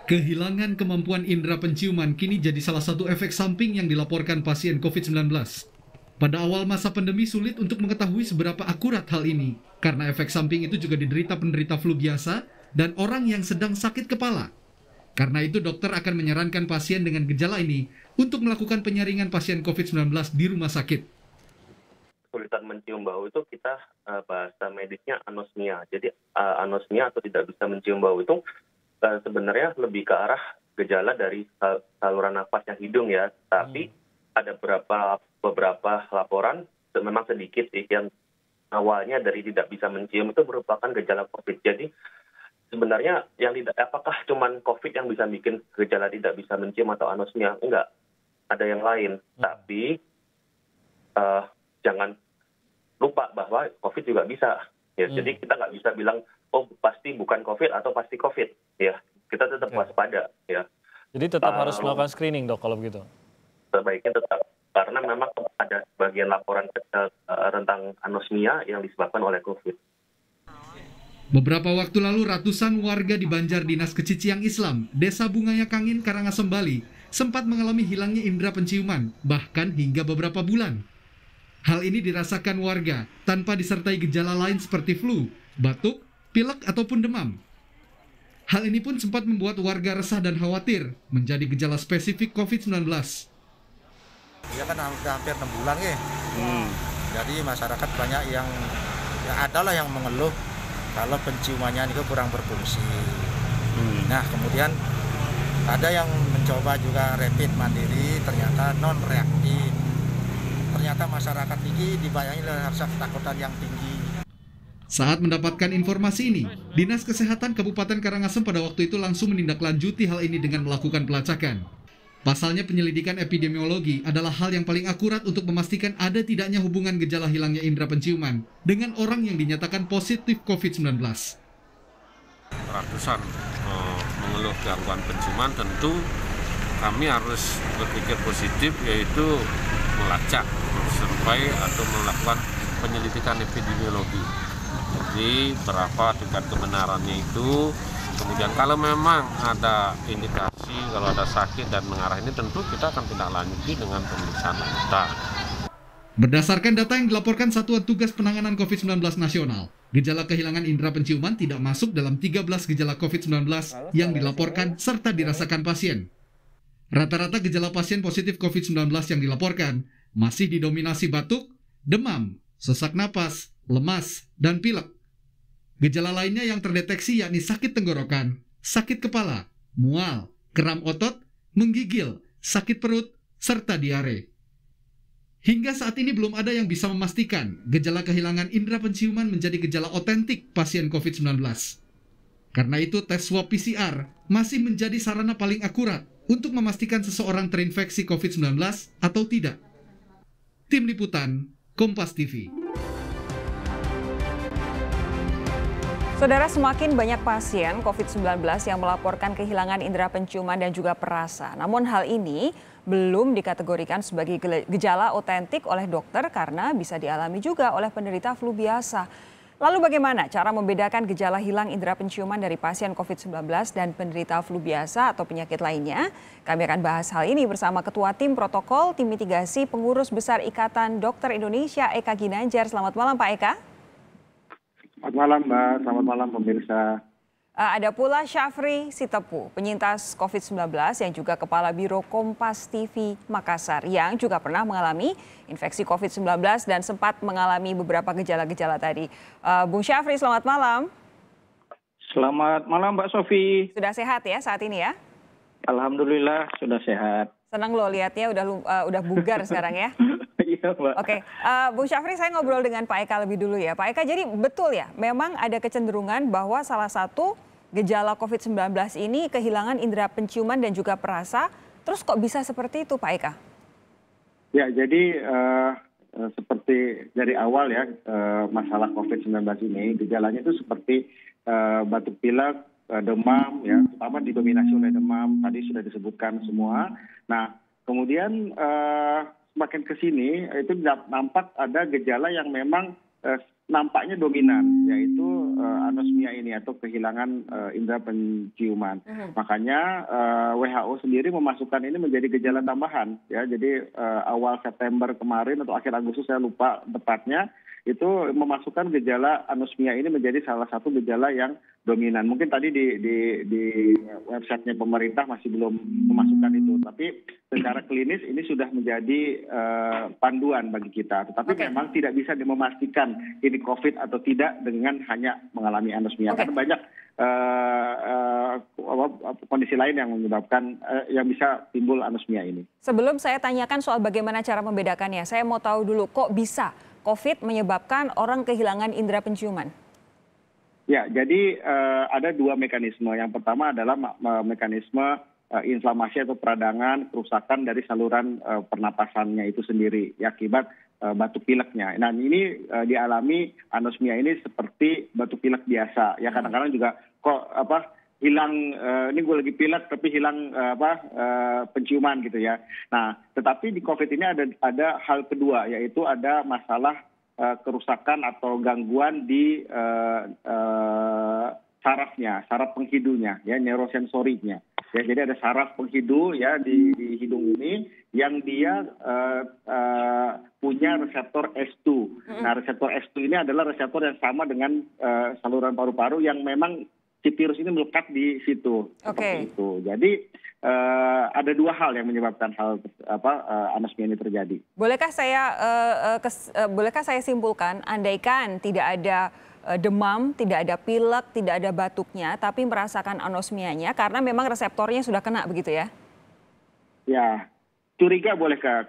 Kehilangan kemampuan indera penciuman kini jadi salah satu efek samping yang dilaporkan pasien COVID-19. Pada awal masa pandemi sulit untuk mengetahui seberapa akurat hal ini, karena efek samping itu juga diderita penderita flu biasa dan orang yang sedang sakit kepala. Karena itu dokter akan menyarankan pasien dengan gejala ini untuk melakukan penyaringan pasien COVID-19 di rumah sakit. Kesulitan mencium bau itu kita bahasa medisnya anosmia. Jadi anosmia atau tidak bisa mencium bau itu sebenarnya lebih ke arah gejala dari saluran nafasnya hidung ya. Tapi ada beberapa laporan, memang sedikit sih, yang awalnya dari tidak bisa mencium itu merupakan gejala COVID. Jadi sebenarnya yang tidak, apakah cuman COVID yang bisa bikin gejala tidak bisa mencium atau anosmia? Enggak, ada yang lain. Tapi jangan lupa bahwa COVID juga bisa. Ya, jadi kita nggak bisa bilang, oh pasti bukan COVID atau pasti COVID. Ya, kita tetap waspada. Ya. Jadi tetap harus melakukan screening, Dok, kalau begitu? Sebaiknya tetap. Karena memang ada bagian laporan tentang anosmia yang disebabkan oleh COVID. Beberapa waktu lalu ratusan warga di Banjar Dinas Keciciang Islam, Desa Bungaya Kangin, Karangasem, Bali, sempat mengalami hilangnya indera penciuman, bahkan hingga beberapa bulan. Hal ini dirasakan warga tanpa disertai gejala lain seperti flu, batuk, pilek, ataupun demam. Hal ini pun sempat membuat warga resah dan khawatir menjadi gejala spesifik COVID-19. Ya kan hampir 6 bulan ya. Jadi masyarakat banyak yang adalah yang mengeluh kalau penciumannya itu kurang berfungsi. Nah kemudian ada yang mencoba juga rapid mandiri, ternyata non reaktif. Ternyata masyarakat ini dibayangi oleh rasa ketakutan yang tinggi. Saat mendapatkan informasi ini, Dinas Kesehatan Kabupaten Karangasem pada waktu itu langsung menindaklanjuti hal ini dengan melakukan pelacakan. Pasalnya penyelidikan epidemiologi adalah hal yang paling akurat untuk memastikan ada tidaknya hubungan gejala hilangnya indera penciuman dengan orang yang dinyatakan positif COVID-19. Ratusan mengeluh gangguan penciuman, tentu kami harus berpikir positif, yaitu melacak survei atau melakukan penyelidikan epidemiologi. Jadi berapa tingkat kebenarannya itu, kemudian kalau memang ada indikasi, kalau ada sakit dan mengarah ini, tentu kita akan tindak lanjuti dengan pemeriksaan lanjutan. Berdasarkan data yang dilaporkan Satuan Tugas Penanganan COVID-19 Nasional, gejala kehilangan indera penciuman tidak masuk dalam 13 gejala COVID-19 yang dilaporkan serta dirasakan pasien. Rata-rata gejala pasien positif COVID-19 yang dilaporkan masih didominasi batuk, demam, sesak napas, lemas, dan pilek. Gejala lainnya yang terdeteksi yakni sakit tenggorokan, sakit kepala, mual, kram otot, menggigil, sakit perut, serta diare. Hingga saat ini belum ada yang bisa memastikan gejala kehilangan indera penciuman menjadi gejala otentik pasien COVID-19. Karena itu tes swab PCR masih menjadi sarana paling akurat untuk memastikan seseorang terinfeksi COVID-19 atau tidak. Tim Liputan, Kompas TV. Saudara, semakin banyak pasien COVID-19 yang melaporkan kehilangan indera penciuman dan juga perasa. Namun hal ini belum dikategorikan sebagai gejala otentik oleh dokter karena bisa dialami juga oleh penderita flu biasa. Lalu bagaimana cara membedakan gejala hilang indera penciuman dari pasien COVID-19 dan penderita flu biasa atau penyakit lainnya? Kami akan bahas hal ini bersama Ketua Tim Protokol, Tim Mitigasi, Pengurus Besar Ikatan Dokter Indonesia, Eka Ginanjar. Selamat malam Pak Eka. Selamat malam Mbak, selamat malam pemirsa. Ada pula Syafri Sitepu, penyintas COVID-19 yang juga Kepala Biro Kompas TV Makassar yang juga pernah mengalami infeksi COVID-19 dan sempat mengalami beberapa gejala-gejala tadi. Bung Syafri, selamat malam. Selamat malam Mbak Sofi. Sudah sehat ya saat ini ya? Alhamdulillah sudah sehat. Senang loh lihatnya udah bugar sekarang ya. Iya Mbak. Oke, Bung Syafri, saya ngobrol dengan Pak Eka lebih dulu ya. Pak Eka, jadi betul ya, memang ada kecenderungan bahwa salah satu gejala COVID-19 ini kehilangan indera penciuman dan juga perasa. Terus kok bisa seperti itu Pak Eka? Ya, jadi seperti dari awal ya, masalah COVID-19 ini, gejalanya itu seperti batuk pilek, demam, ya, terutama didominasi oleh demam, tadi sudah disebutkan semua. Nah, kemudian semakin ke sini, itu nampak ada gejala yang memang nampaknya dominan, yaitu anosmia ini atau kehilangan indera penciuman. Makanya WHO sendiri memasukkan ini menjadi gejala tambahan ya. Jadi awal September kemarin atau akhir Agustus saya lupa tepatnya, itu memasukkan gejala anosmia ini menjadi salah satu gejala yang dominan. Mungkin tadi di websitenya pemerintah masih belum memasukkan itu, tapi secara klinis ini sudah menjadi panduan bagi kita. Tetapi memang tidak bisa memastikan ini COVID atau tidak dengan hanya mengalami anosmia. Karena banyak kondisi lain yang menyebabkan yang bisa timbul anosmia ini. Sebelum saya tanyakan soal bagaimana cara membedakannya, saya mau tahu dulu kok bisa COVID menyebabkan orang kehilangan indera penciuman? Ya, jadi ada dua mekanisme. Yang pertama adalah mekanisme inflamasi atau peradangan, kerusakan dari saluran pernapasannya itu sendiri akibat batuk pileknya. Nah, ini dialami anosmia ini seperti batuk pilek biasa. Ya kadang-kadang juga kok hilang, ini gue lagi pilek tapi hilang penciuman gitu ya. Nah, tetapi di COVID ini ada hal kedua, yaitu ada masalah kerusakan atau gangguan di sarafnya, saraf penghidunya, ya neurosensorinya. Ya, jadi ada saraf penghidu ya di hidung ini yang dia punya reseptor S2. Nah, reseptor S2 ini adalah reseptor yang sama dengan saluran paru-paru yang memang si virus ini melekat di situ. Seperti itu. Jadi ada dua hal yang menyebabkan hal anosmia ini terjadi. Bolehkah saya simpulkan, andaikan tidak ada demam, tidak ada pilek, tidak ada batuknya, tapi merasakan anosmianya karena memang reseptornya sudah kena begitu ya? Ya, curiga boleh ke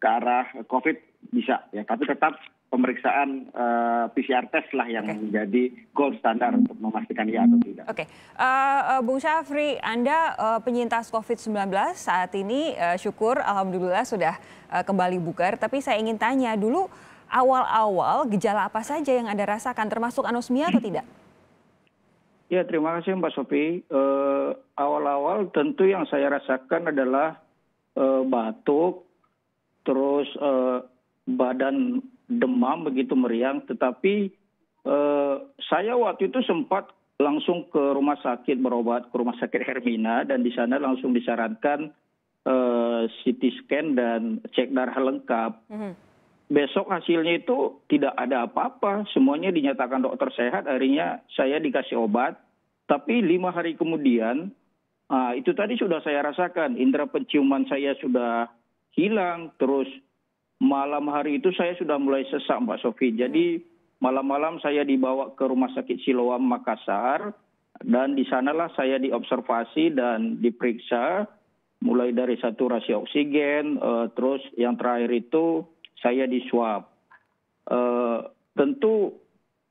arah COVID bisa ya, tapi tetap pemeriksaan PCR test lah yang menjadi gold standar untuk memastikan ya atau tidak. Bung Syafri, Anda penyintas COVID-19 saat ini syukur alhamdulillah sudah kembali bugar, tapi saya ingin tanya dulu, awal-awal gejala apa saja yang Anda rasakan, termasuk anosmia atau tidak? Ya, terima kasih Mbak Sofi. Awal-awal tentu yang saya rasakan adalah batuk, terus badan demam begitu meriang, tetapi saya waktu itu sempat langsung ke rumah sakit berobat, ke rumah sakit Hermina, dan di sana langsung disarankan CT scan dan cek darah lengkap. Besok hasilnya itu tidak ada apa-apa, semuanya dinyatakan dokter sehat, akhirnya saya dikasih obat. Tapi 5 hari kemudian, itu tadi sudah saya rasakan, indera penciuman saya sudah hilang, terus malam hari itu saya sudah mulai sesak Mbak Sofi. Jadi malam-malam saya dibawa ke Rumah Sakit Siloam Makassar, dan di sanalah saya diobservasi dan diperiksa, mulai dari saturasi oksigen, terus yang terakhir itu saya diswab. Tentu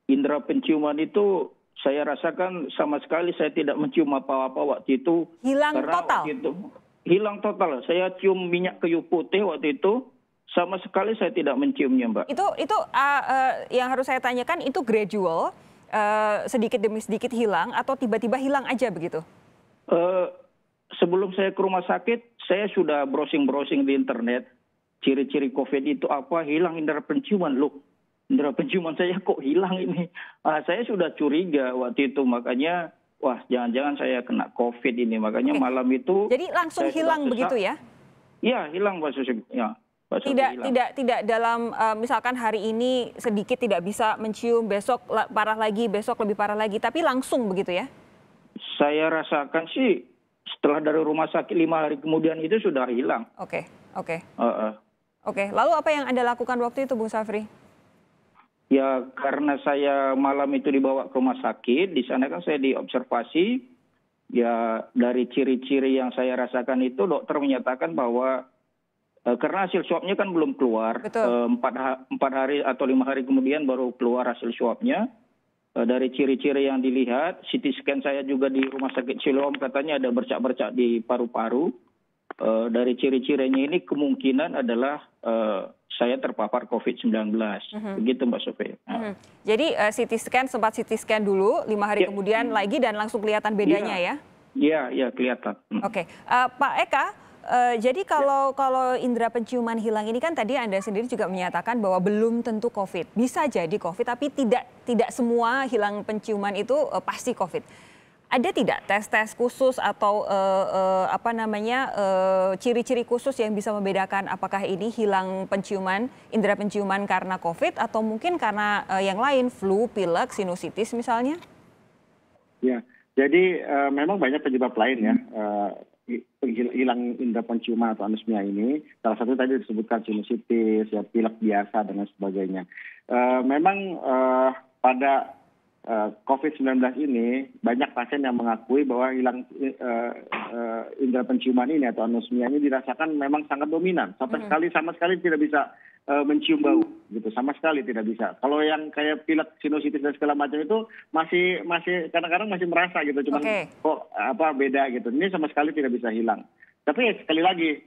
indera penciuman itu saya rasakan sama sekali saya tidak mencium apa-apa waktu itu. Hilang total? Hilang total. Saya cium minyak kayu putih waktu itu, sama sekali saya tidak menciumnya, Mbak. Itu yang harus saya tanyakan, itu gradual, sedikit demi sedikit hilang atau tiba-tiba hilang aja begitu? Sebelum saya ke rumah sakit, saya sudah browsing-browsing di internet. Ciri-ciri COVID itu apa? Hilang indera penciuman. Loh, indera penciuman saya kok hilang ini? Saya sudah curiga waktu itu, makanya wah jangan-jangan saya kena COVID ini. Makanya malam itu. Jadi langsung hilang begitu ya? Iya, hilang Pak Susi. Ya, tidak dalam misalkan hari ini sedikit tidak bisa mencium, besok parah lagi, besok lebih parah lagi, tapi langsung begitu ya? Saya rasakan sih setelah dari rumah sakit 5 hari kemudian itu sudah hilang. Oke, lalu apa yang Anda lakukan waktu itu, Bung Syafri? Ya, karena saya malam itu dibawa ke rumah sakit, di sana kan saya diobservasi. Ya, dari ciri-ciri yang saya rasakan itu, dokter menyatakan bahwa karena hasil swabnya kan belum keluar. 4 hari atau 5 hari kemudian baru keluar hasil swabnya. Dari ciri-ciri yang dilihat, CT scan saya juga di Rumah Sakit Siloam katanya ada bercak-bercak di paru-paru. Dari ciri-cirinya ini kemungkinan adalah saya terpapar COVID-19. Begitu Mbak Sofi. Jadi sempat CT scan dulu, 5 hari kemudian lagi dan langsung kelihatan bedanya ya? Iya, kelihatan. Pak Eka, Jadi kalau indera penciuman hilang ini kan tadi Anda sendiri juga menyatakan bahwa belum tentu COVID. Bisa jadi COVID, tapi tidak semua hilang penciuman itu pasti COVID. Ada tidak tes-tes khusus atau ciri-ciri khusus yang bisa membedakan apakah ini hilang penciuman, indera penciuman karena COVID atau mungkin karena yang lain, flu, pilek, sinusitis misalnya? Ya, jadi memang banyak penyebab lain ya. Hilang indera penciuman atau anosmia ini, salah satu tadi disebutkan sinusitis, ya, pilek biasa dan sebagainya. Memang pada COVID-19 ini banyak pasien yang mengakui bahwa hilang indera penciuman ini atau anosmia ini dirasakan memang sangat dominan, sama sekali tidak bisa mencium bau, gitu, sama sekali tidak bisa. Kalau yang kayak pilek, sinusitis dan segala macam itu masih kadang-kadang masih merasa gitu, cuman kok beda gitu. Ini sama sekali tidak bisa hilang. Tapi sekali lagi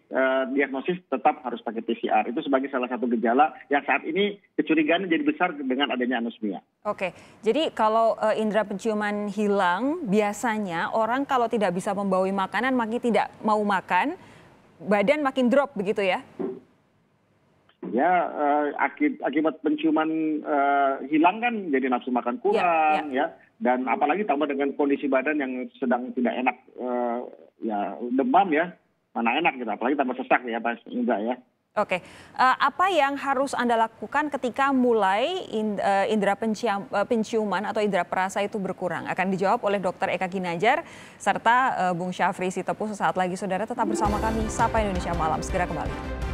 diagnosis tetap harus pakai PCR. Itu sebagai salah satu gejala yang saat ini kecurigaan jadi besar dengan adanya anosmia. Oke, jadi kalau indera penciuman hilang, biasanya orang kalau tidak bisa membawahi makanan makin tidak mau makan, badan makin drop begitu ya? Ya, akibat penciuman hilang kan jadi nafsu makan kurang ya. Dan apalagi tambah dengan kondisi badan yang sedang tidak enak, ya demam ya, mana enak gitu, apalagi tambah sesak ya pas enggak ya. Oke, apa yang harus Anda lakukan ketika mulai indera penciuman atau indera perasa itu berkurang? Akan dijawab oleh Dr. Eka Ginanjar serta Bung Syafri Sitompul sesaat lagi. Saudara tetap bersama kami, Sapa Indonesia Malam, segera kembali.